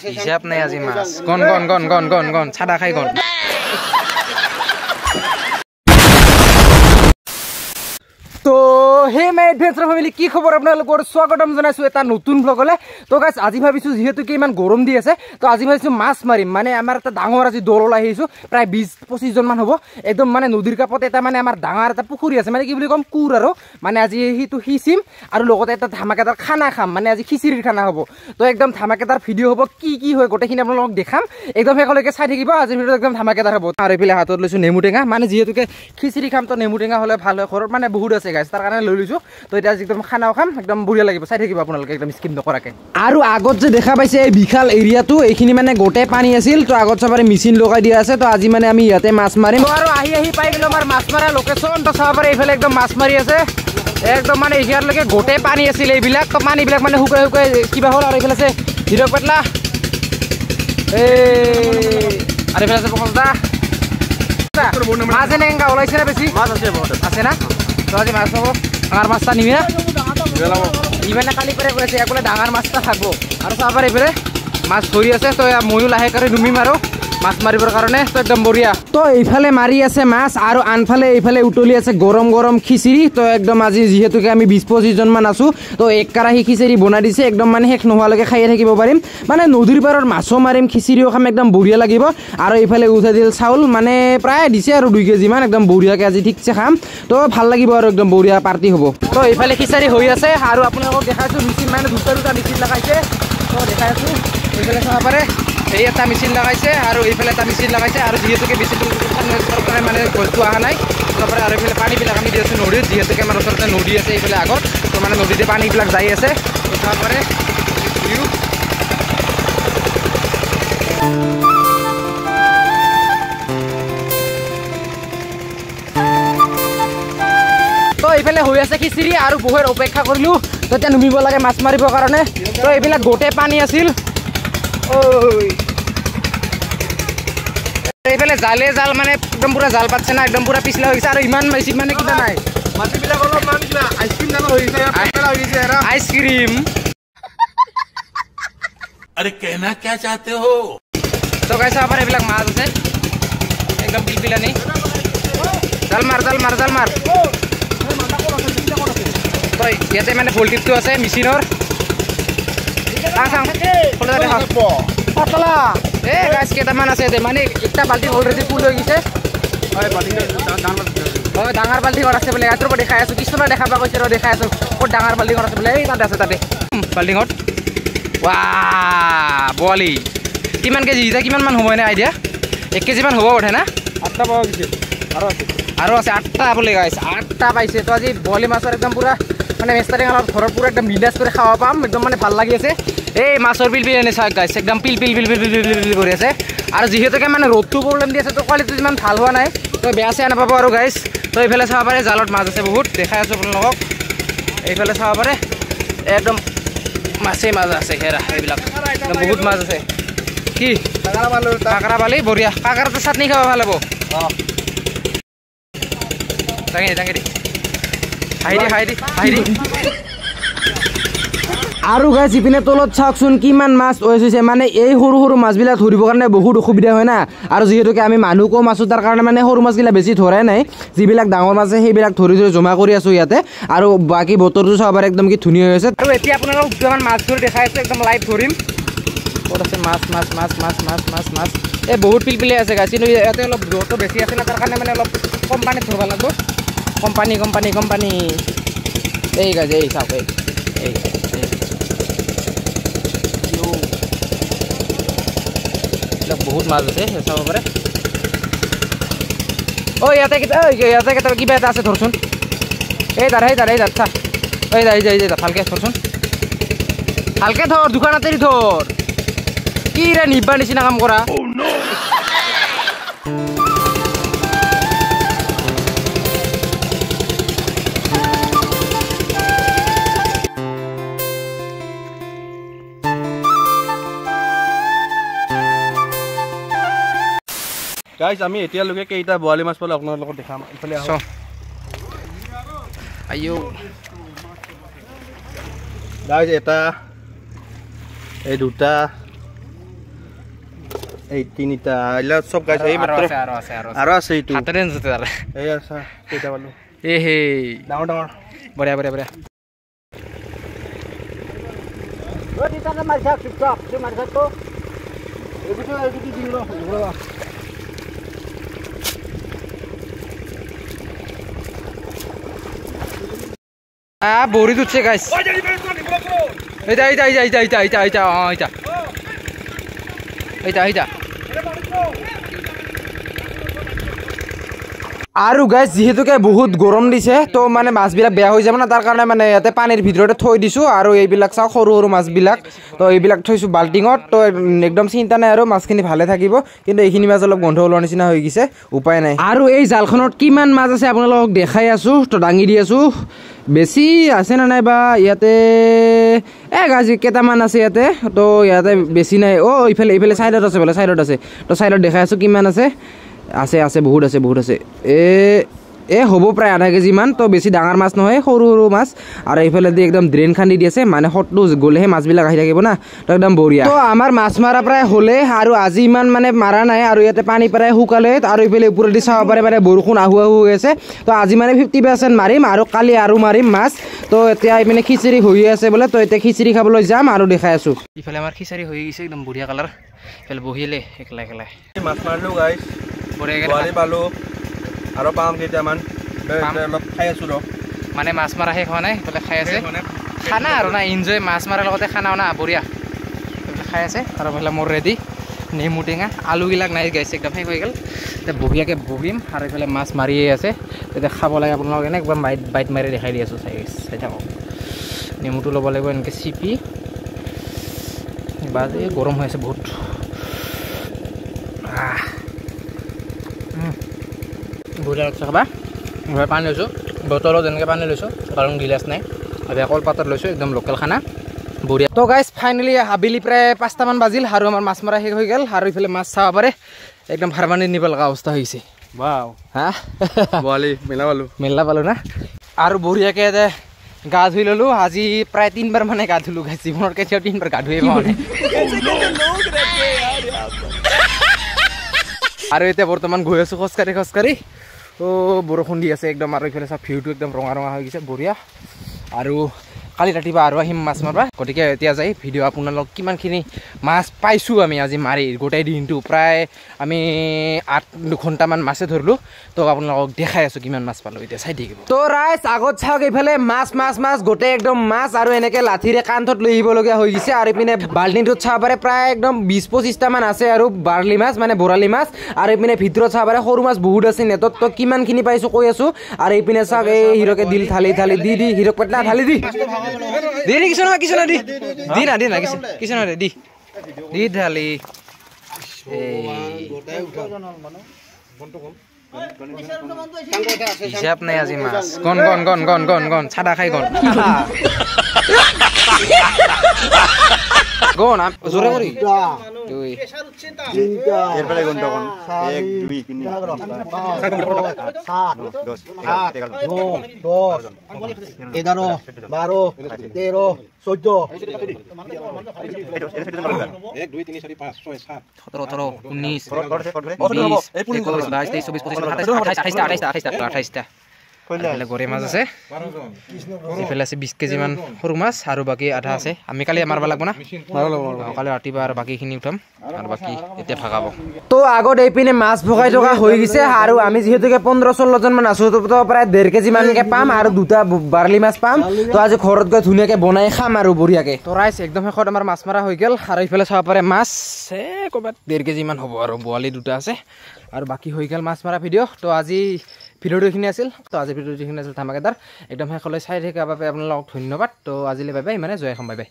হিসাব নাই আজি মাছ গন গন গন গন গন গন ছাদা খাই গন তো হে মাই এডভেঞ্চাৰ ফেমিলি কি খবৰ আপোনালোকৰ স্বাগতম জনাইছো এটা নতুন ব্লগলে তো গাইস আজি ভাবিছো যেহেতু কি ইমান গৰম দি আছে তো আজি ভাবিছো মাছ মাৰিম মানে আমাৰ এটা ডাঙৰ আজি দল ওলাই আহিছো প্ৰায় 20-25 জন মান হ'ব একদম মানে নদীৰ কাপত এটা মানে আমাৰ ডাঙৰ এটা পুখুৰী আছে মানে কি বুলি কম কুৰ আৰু মানে আজি হিটো হিচিম আৰু লগতে এটা ধামাকেদাৰ খানা খাম মানে আজি খিচিৰিৰ খানা হ'ব তো একদম ধামাকেদাৰ ভিডিঅ' হ'ব কি হয় গোটেইখিনি আপোনালোকক দেখাম একদম শেষলৈকে চাই থাকিব আজি ভিডিঅ' একদম ধামাকেদাৰ হ'ব আৰু এইফালে হাতত লৈছো নেমু টেঙা মানে যেহেতুকে খিচিৰি খাম তো নেমু টেঙা হ'লে ভাল হয় ঘৰত মানে বহুত আছে গাইছ তাৰ কাৰণে লৈ লৈছো তো এটা একদম খানাও খাম একদম বঢ়িয়া লাগিব চাই থাকিব আপোনালোকে একদম স্কিপ নকৰাকে আৰু আগত যে দেখা পাইছে এই বিশাল এৰিয়াটো এইখিনি মানে গোটেই পানী আছিল তো আগত সবাৰে মেচিন লগাই দিয়া আছে তো আজি মানে আমি ইয়াতে মাছ মাৰিম আৰু আহি পাই গলো আমাৰ মাছ মাৰা লোকেশ্যন তো সবাৰে এইফালে একদম মাছ মাৰি আছে একদম মানে ইয়াৰলৈকে গোটেই পানী আছিল এইবিলাক তো পানীবিলাক মানে শুকাই কিবা হ'ল আৰু এইফালে আছে হিৰক পাতলা আৰু এইফালে আছে পকলদা মাছ এনে এনেকা ওলাইছে না বেছি মাছ আছে বহুত আছে না তো আজি মাছ হ'ব ডাঙৰ মাছটা নিবি না ইমানে কালি পাৰে কৈছে একলে ডাঙৰ মাছটা থাকব আৰু চাবাৰ এইফালে মাছ ধৰি আছে তো ময়ো লাহে কৰি নুমিম আৰু মাছ মাৰিবৰ কাৰণে তো একদম বঢ়িয়া তো এইফালে মাৰি আছে মাছ আৰু আনফালে এইফালে উতলি আছে গৰম গৰম খিচিৰি তো একদম আজি যিহেতুকে আমি 20-25 জন মান আছো তো এক কেৰাহী খিচিৰি বনাই দিছে একদম মানে শেষ নোহোৱালৈকে খাইয়ে থাকিব পাৰিম মানে নদীৰ পাৰৰ মাছো মাৰিম খিচিৰিও খাম একদম বঢ়িয়া লাগিব আৰু এইফালে উঠাই দিল চাউল মানে প্ৰায় দিছে আৰু 2 কেজি মান একদম বঢ়িয়াকে আজি ঠিকছে খাম তো ভাল লাগিব আৰু একদম বঢ়িয়া পাৰ্টি হ'ব তো এইফালে খিচিৰি হৈ আছে আৰু আপোনালোকক দেখাইছো মেচিন মানে দুটা মেচিন লগাইছে তো দেখাই আছো এইফালে চাব পাৰে এই এটা মেচিন লগাইছে আৰু এইফালে এটা মেচিন লগাইছে আৰু যেহেতুকে মেচিনটো মানে গছটো অহা নাই তাৰপৰা আৰু এইফালে পানীবিলাক আমি দি আছোঁ নদীত যিহেতুকে আমাৰ ওচৰতে নদী আছে এইফালে আগত তো মানে নদীতে পানীবিলাক যাই আছে তো চাব পাৰে তো এইফালে হৈ আছে খিচিৰি আৰু বহুত অপেক্ষা কৰিলোঁ তো এতিয়া নুমিব লাগে মাছ মাৰিবৰ কাৰণে তো এইবিলাক গোটেই পানী আছিল এইফালে জালে জাল মানে একদম পুৰা জাল পাতছে না একদম পুৰা পিছলা হৈ গৈছে আৰু ইমান বেছি মানে কিবা নাই মাছবিলাক অলপমান কিবা আইচক্ৰীম ডাঙৰ হৈ গৈছে আইচক্ৰীম আৰে কেনা কি চাহতে হো তো গাইছ আমাৰ এইবিলাক মাছ আছে একদম পিলপিলানি জাল মাৰ তই ইয়াতে মানে ভল্টেজটো আছে মেচিনৰ পাতলা গাছ কেইটামান আছে মানে একটা বাল্টি অলৰেডি ফুল হৈ গৈছে হয় ডাঙৰ বাল্টি ঘৰ আছে বোলে ইয়াৰ পৰা দেখাই আছো কিছুমান দেখা পা কৈছে দেখাই আছো ক'ত ডাঙৰ বাল্টি ঘৰ আছে বোলে এই তাতে আছে তাতে বাল্টিঙত ৱা বলি কিমান কেজি কিমান মান হ'ব এনে আইডিয়া 1 কেজি মান হ'ব বঠে না 8টা পাব গৈছে আৰু আছে 8টা বোলে গাইছ 8টা পাইছে তো আজি বলি মাছৰ একদম পুৰা মানে মেষ্টাৰিং অলপ ঘৰৰ পুৰা একদম বিন্দাছ কৰি খাব পাম একদম মানে ভাল লাগি আছে এই মাছৰ পিল এনে চাওক গাইছ একদম পিল কৰি আছে আৰু যিহেতুকে মানে ৰ'দটো প্ৰব্লেম দি আছে তো কোৱালিটি ইমান ভাল হোৱা নাই তো বেয়া চেয়া নাপাব আৰু গাইছ তো এইফালে চাব পাৰে জালত মাছ আছে বহুত দেখাই আছোঁ আপোনালোকক এইফালে চাব পাৰে একদম মাছেই মাছ আছে হেৰা এইবিলাক একদম বহুত মাছ আছে কি কাঁকৰা বালি বঢ়িয়া কাঁকৰাটো চাটনি খাব ভাল হ'ব দাঙি আৰু গাইছ ইপিনে তলত চাওকচোন কিমান মাছ হৈছে মানে এই সৰু মাছবিলাক ধৰিবৰ কাৰণে বহুত অসুবিধা হয় না আৰু যিহেতুকে আমি মানুহ কম আছোঁ তাৰ কাৰণে মানে সৰু মাছবিলাক বেছি ধৰাই নাই যিবিলাক ডাঙৰ মাছ আছে সেইবিলাক ধৰি জমা কৰি আছোঁ ইয়াতে আৰু বাকী বতৰটো চাব একদম কি ধুনীয়া হৈ আছে আৰু এতিয়া আপোনালোকক দুটামান মাছ ধৰি দেখাই আছোঁ একদম লাইভ ধৰিম ক'ত আছে মাছ এই বহুত পিলপিলাই আছে গাইছ কিন্তু ইয়াতে অলপ দূৰতো বেছি আছে না তাৰ কাৰণে মানে অলপ কম পানীত ধৰিব লাগিব কোম্পানী এই গাইছ এই চাওক এই বহুত মাছ আছে চাব পাৰে ইয়াতে কিবা এটা আছে ধৰচোন এই দাৰ চা এই ভালকে ধৰচোন ভালকে ধৰ দোকানতে ধৰ কি ৰে নিবা নিচিনা কাম কৰা গাইজ আমি এতিয়ালৈকে কেইটা বৰালি মাছ পালে আপোনাৰ লগত দেখাম ইফালে আহক আইও গাইজ এটা এই দুটা এই তিনিটা আইলা সব গাইজ এই মাত্ৰ আৰু আছে এইটো হাতেৰে নজতে তাৰ এই আছে কেইটা পালো এ হে ডাঙৰ ডাঙৰ বঢ়িয়া বঢ়িয়া বঢ়িয়া বৰি উঠছে গাইছ এইটা এইটা এইটা এইটা এইটা এইটা এইটা অঁ এইটা এইটা এইটা আৰু গাইছ যিহেতুকে বহুত গৰম দিছে তো মানে মাছবিলাক বেয়া হৈ যাব না তাৰ কাৰণে মানে ইয়াতে পানীৰ ভিতৰতে থৈ দিছোঁ আৰু এইবিলাক চাওঁ সৰু সৰু মাছবিলাক তো এইবিলাক থৈছোঁ বাল্টিঙত তো একদম চিন্তা নাই আৰু মাছখিনি ভালে থাকিব কিন্তু এইখিনি মাছ অলপ গন্ধ ওলোৱাৰ নিচিনা হৈ গৈছে উপায় নাই আৰু এই জালখনত কিমান মাছ আছে আপোনালোকক দেখাই আছোঁ তো দাঙি দি আছোঁ বেছি আছে না নাই বা ইয়াতে গাজি কেইটামান আছে ইয়াতে তো ইয়াতে বেছি নাই অঁ ইফালে ইফালে ছাইডত আছে বোলে ছাইডত আছে তো ছাইডত দেখাই আছোঁ কিমান আছে আছে আছে বহুত আছে বহুত আছে হ'ব প্ৰায় আধা কেজিমান তো বেছি ডাঙৰ মাছ নহয় সৰু সৰু মাছ আৰু এইফালে দি একদম ড্ৰেইন খান্দি দি আছে মানে সতটো গ'লেহে মাছবিলাক আহি থাকিব না তো একদম বঢ়িয়া তো আমাৰ মাছ মাৰা প্ৰায় হ'লে আৰু আজি ইমান মানে মাৰা নাই আৰু ইয়াতে পানী প্ৰায় শুকালে আৰু এইফালে ওপৰেদি চাব পাৰে মানে বৰষুণ আহু আহু হৈ আছে তো আজি মানে 50% মাৰিম আৰু কালি আৰু মাৰিম মাছ তো এতিয়া এইপিনে খিচিৰি হৈ আছে বোলে তো এতিয়া খিচিৰি খাবলৈ যাম আৰু দেখাই আছোঁ ইফালে আমাৰ খিচিৰি হৈ গৈছে একদম বঢ়িয়া কালাৰ ইফালে বহিলে একলা একলাই মাছ মাৰিলোঁ গাইজ বৰালি পালোঁ আৰু পাম কেইটামান অলপ খাই আছোঁ ৰ মানে মাছ মাৰা শেষ হোৱা নাই এইফালে খাই আছে খানা আৰু না এনজয় মাছ মাৰাৰ লগতে খানাও না বঢ়িয়া এইফালে খাই আছে আৰু এইফালে মোৰ ৰেডি নেমু টেঙা আলুবিলাক নাই গাইছে একদম শেষ হৈ গ'ল এতিয়া বঢ়িয়াকৈ বহিম আৰু এইফালে মাছ মাৰিয়ে আছে তেতিয়া খাব লাগে আপোনালোক এনে একদম বাইট মাৰি দেখাই দি আছোঁ চাই থাকক নেমুটো ল'ব লাগিব এনেকৈ চিপি বাজি গৰম হৈ আছে বহুত বঢ়িয়া লাগছে খাবা মই পানী লৈছোঁ বটলত এনেকৈ পানী লৈছোঁ কাৰণ গিলাচ নাই আৰু কলপাতত লৈছোঁ একদম লোকেল খানা বঢ়িয়া তো গাইজ ফাইনেলি আবেলি প্ৰায় 5টামান বাজিল আৰু আমাৰ মাছ মৰা শেষ হৈ গ'ল আৰু ইফালে মাছ চাব পাৰে একদম ভাৰমানি নিব লগা অৱস্থা হৈছে বাও হা বৰালি মেলা পালোঁ না আৰু বঢ়িয়াকৈ ইয়াতে গা ধুই ল'লোঁ আজি প্ৰায় 3বাৰ মানে গা ধুলোঁ গাইজ জীৱনত কেতিয়াও 3বাৰ গা ধুৱে পোৱা নাই আৰু এতিয়া বৰ্তমান গৈ আছোঁ খোজকাঢ়ি বৰষুণ দি আছে একদম আৰু এইফালে চাওক ভিউটো একদম ৰঙা ৰঙা হৈ গৈছে বঢ়িয়া আৰু কালি ৰাতিপুৱা আৰু আহিম মাছ মাৰিবা গতিকে এতিয়া যাই ভিডিঅ' আপোনালোক কিমানখিনি মাছ পাইছোঁ আমি আজি মাৰি গোটেই দিনটো প্ৰায় আমি 8 ঘণ্টামান মাছে ধৰিলোঁ তো আপোনালোকক দেখাই আছোঁ কিমান মাছ পালোঁ এতিয়া চাই থাকিব তো ৰাইজ আগত চাওক এইফালে মাছ মাছ মাছ গোটেই একদম মাছ আৰু এনেকৈ লাঠিৰে কান্ধত লৈ আহিবলগীয়া হৈ গৈছে আৰু এইপিনে বাল্টিংটোত চাব পাৰে প্ৰায় একদম 20-25টামান আছে আৰু বাৰ্লি মাছ মানে বৰালি মাছ আৰু এইপিনে ভিতৰত চাব পাৰে সৰু মাছ বহুত আছে নেটত তো কিমানখিনি পাইছোঁ কৈ আছোঁ আৰু এইপিনে চাওক এই হিৰকে দিল ঢালি দি হিৰক পেটলা ঢালি দি কিছু নহয় দি না কিছু নহয় দি ঢালি হিচাপ নাই আজি মাছ গন চাদা খাই গন গন জোরে করি 2 এরপরে গন তখন 1 2 3 গৰে মাছ আছে এইফালে আছে 20 কেজিমান সৰু মাছ আৰু বাকী আধা আছে আমি কালি মাৰিব লাগিব না কালি ৰাতিপুৱা আৰু বাকীখিনি উঠাম আৰু বাকী এতিয়া ভাগাব তো আগত এইপিনে মাছ ভগাই থকা হৈ গৈছে আৰু আমি যিহেতুকে 15-16 জন মান আছোঁ তো প্ৰায় 1.5 কেজি মানকে পাম আৰু দুটা বাৰ্লি মাছ পাম তো আজি ঘৰত গৈ ধুনীয়াকৈ বনাই খাম আৰু বঢ়িয়াকৈ তো ৰাইজ একদম শেষত আমাৰ মাছ মৰা হৈ গ'ল আৰু এইফালে চাব পাৰে মাছ ক'ৰবাত 1.5 কেজি মান হ'ব আৰু বোৱালি দুটা আছে আৰু বাকী হৈ গ'ল মাছ মৰা ভিডিঅ' তো আজি ভিডিঅ'টো এইখিনি আছিল তো আজি ভিডিঅ'টো এইখিনি আছিল ধামাকেদাৰ একদম শেষলৈ চাই থকাৰ বাবে আপোনালোকক ধন্যবাদ তো আজিলৈ বাই বাই মানে জয় অসম বাই বাই